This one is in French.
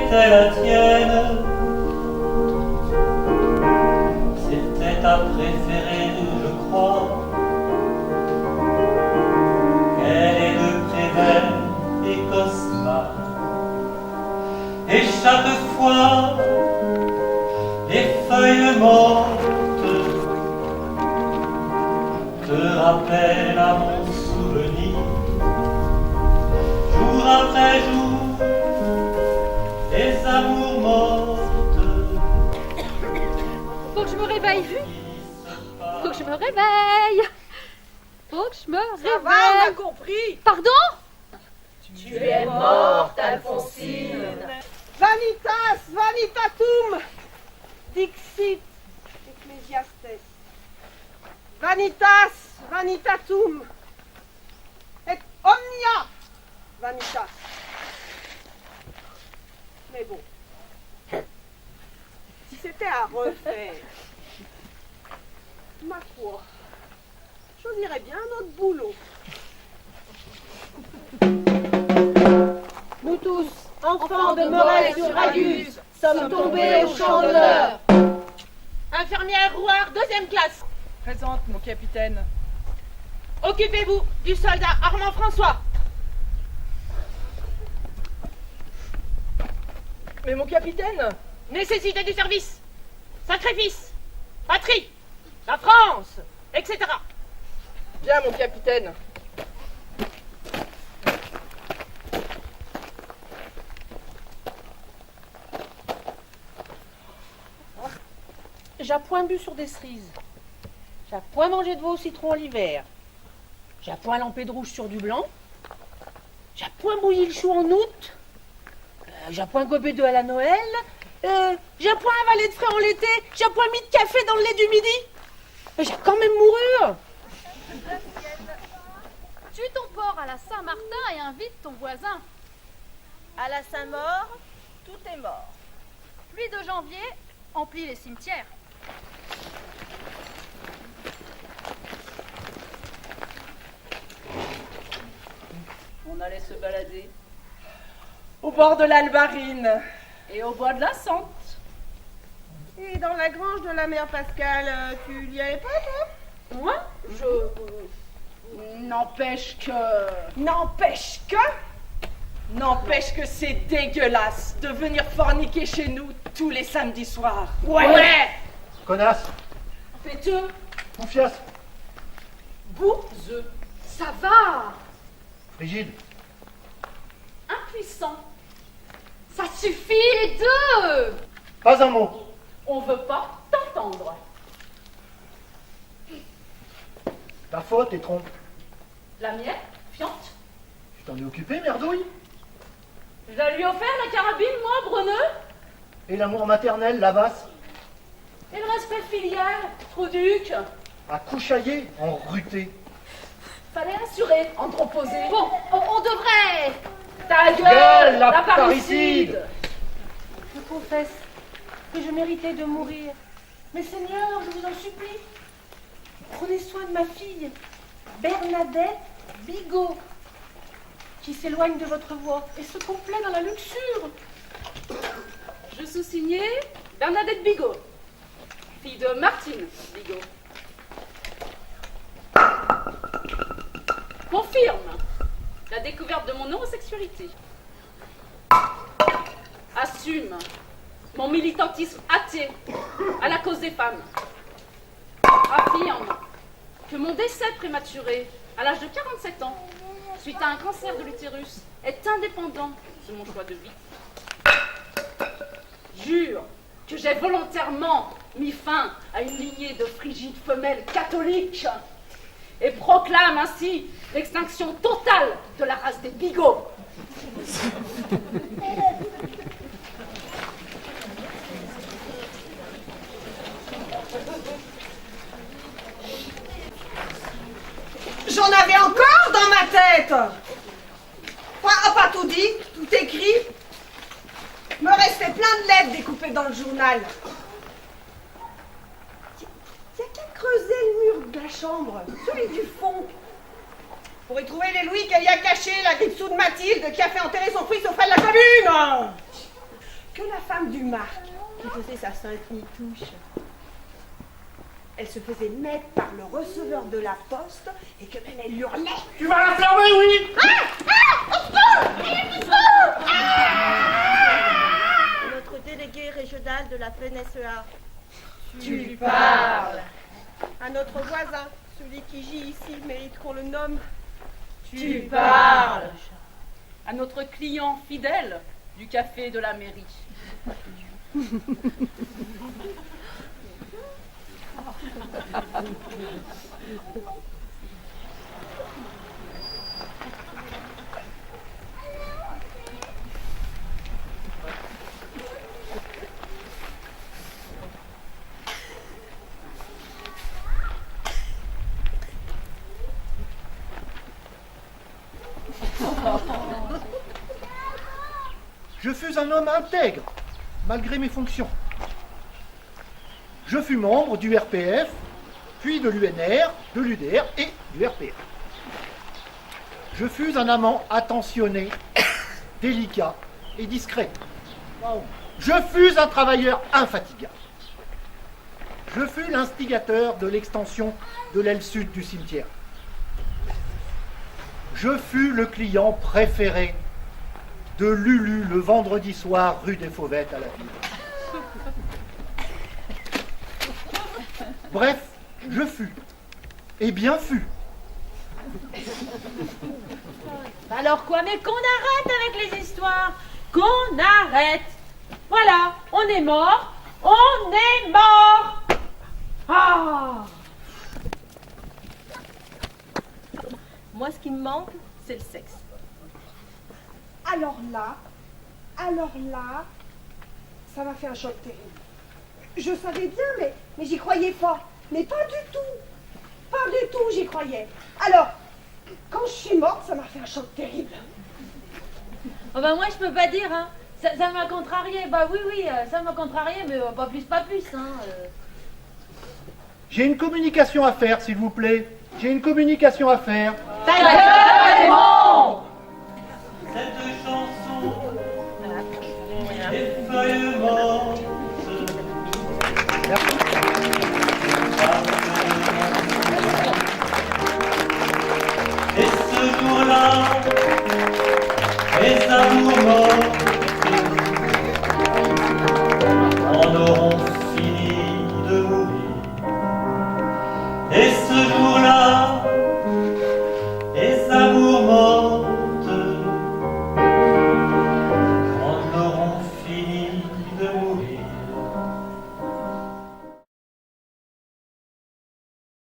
était la tienne. C'était ta préférée, je crois. Elle est de Prévert et Cosma. Et chaque fois, les feuilles mortes te rappellent à mon souvenir. Jour après jour, les amours mortes. Faut que je me réveille. Faut que je me réveille. Faut que je me réveille. Ça va, on a compris. Pardon? Tu es morte, Alphonsine. Vanitas, vanitatum. Dixit, Ecclésiastes. Vanitas, vanitatum. Et omnia vanitas. Mais bon, si c'était à refaire, ma foi, choisirais bien un autre boulot. Nous tous, enfants de Morel-sur-Raguse, sommes tombés au champ d'honneur. Infirmière Rouard, 2e classe. Présente, mon capitaine. Occupez-vous du soldat Armand François. Mais mon capitaine! Nécessité du service, sacrifice, patrie, la France, etc. Bien, mon capitaine. J'ai point bu sur des cerises. J'ai point mangé de veau au citron l'hiver. J'ai point lampé de rouge sur du blanc. J'ai point bouilli le chou en août. J'ai point gobé d'œufs à la Noël. J'ai point avalé de frais en l'été. J'ai point mis de café dans le lait du midi. Mais j'ai quand même mouru. Tue ton porc à la Saint-Martin et invite ton voisin. À la Saint-Maur, tout est mort. Pluie de janvier, emplit les cimetières. On allait se balader Au bord de l'Albarine. et au bois de la Sante. Et dans la grange de la mère Pascal, tu n'y allais pas, toi? Moi, n'empêche que... N'empêche que c'est dégueulasse de venir forniquer chez nous tous les samedis soirs. Ouais. Connasse, Péteux, confiasse, bouseux, Ça va. frigide. impuissant. Ça suffit les deux. Pas un mot. On veut pas t'entendre. Ta faute est trompe. La mienne, fiante. Tu t'en es occupé, merdouille. Je lui ai offert la carabine, moi, Bruneux. Et l'amour maternel, la basse, Et le respect filial, Trouduc. à couchailler en ruté. Fallait assurer, anthroposer. Bon, on devrait. Ta Gueule, gueule, la la parricide. Je confesse que je méritais de mourir. Mais Seigneur, je vous en supplie, prenez soin de ma fille, Bernadette Bigot, qui s'éloigne de votre voix et se complaît dans la luxure. Je sous-signais Bernadette Bigot, fille de Martine Bigot. Confirme la découverte de mon homosexualité. Assume mon militantisme athée à la cause des femmes. Affirme que mon décès prématuré à l'âge de 47 ans, suite à un cancer de l'utérus, est indépendant de mon choix de vie. Jure que j'ai volontairement mis fin à une lignée de frigides femelles catholiques et proclame ainsi l'extinction totale de la race des bigots. J'en avais encore dans ma tête. Pas tout dit, tout écrit. Me restait plein de lettres découpées dans le journal. Il y a qu'à creuser le mur de la chambre, celui du fond, pour y trouver les louis qu'elle y a cachés, la grippe sous de Mathilde qui a fait enterrer son fils au frais de la commune. que la femme du marque, qui faisait sa sainte nitouche, elle se faisait mettre par le receveur de la poste et que même elle hurlait. Tu vas la fermer, oui! Notre délégué régional de la FNSEA. Tu parles. À notre voisin, celui qui gît ici mérite qu'on le nomme. Tu parles. À notre client fidèle du café de la mairie. Je fus un homme intègre, malgré mes fonctions. Je fus membre du RPF, puis de l'UNR, de l'UDR et du RPF. Je fus un amant attentionné, délicat et discret. Je fus un travailleur infatigable. Je fus l'instigateur de l'extension de l'aile sud du cimetière. Je fus le client préféré de Lulu le vendredi soir rue des Fauvettes à la ville. Bref, je fus. Et bien fus. Alors quoi, mais qu'on arrête avec les histoires. Qu'on arrête. Voilà, on est mort. On est mort. Ah. Moi, ce qui me manque, c'est le sexe. Alors là, ça m'a fait un choc terrible. Je savais bien, mais j'y croyais pas. Mais pas du tout. Pas du tout, j'y croyais. Alors, quand je suis morte, ça m'a fait un choc terrible. Oh bah moi je peux pas dire, hein. Ça m'a contrarié. Bah oui, ça m'a contrarié, mais pas plus, hein. J'ai une communication à faire, s'il vous plaît. J'ai une communication à faire. Ta gueule, Raymond. Cette chanson, des feuilles mortes. Et ce jour-là, les amours morts